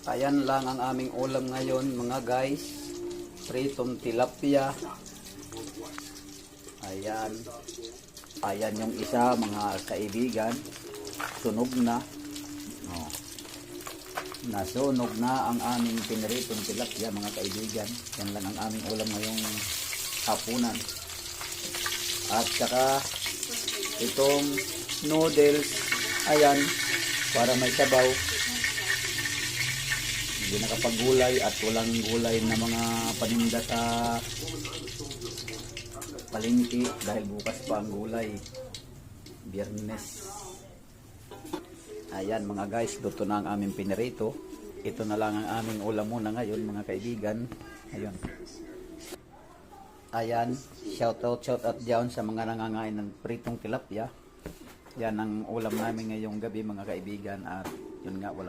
Ayan lang ang aming ulam ngayon mga guys. Pritong tilapia. Ayan. Ayan yung isa mga kaibigan. Sunog na. Oh. Nasunog na ang aming piniritong tilapia mga kaibigan. Yan lang ang aming ulam ngayong hapunan. At saka itong noodles. Ayan. Para may sabaw. Hindi nakapagulay at walang gulay na mga paninda sa palengke dahil bukas pa ang gulay. Biyernes. Ayan mga guys, luto na ang aming pinirito. Ito na lang ang aming ulam muna ngayon mga kaibigan. Ayun. Ayan, shout out dyan sa mga nangangain ng pritong tilapia. Yan ang ulam namin ngayong gabi mga kaibigan at yun nga wala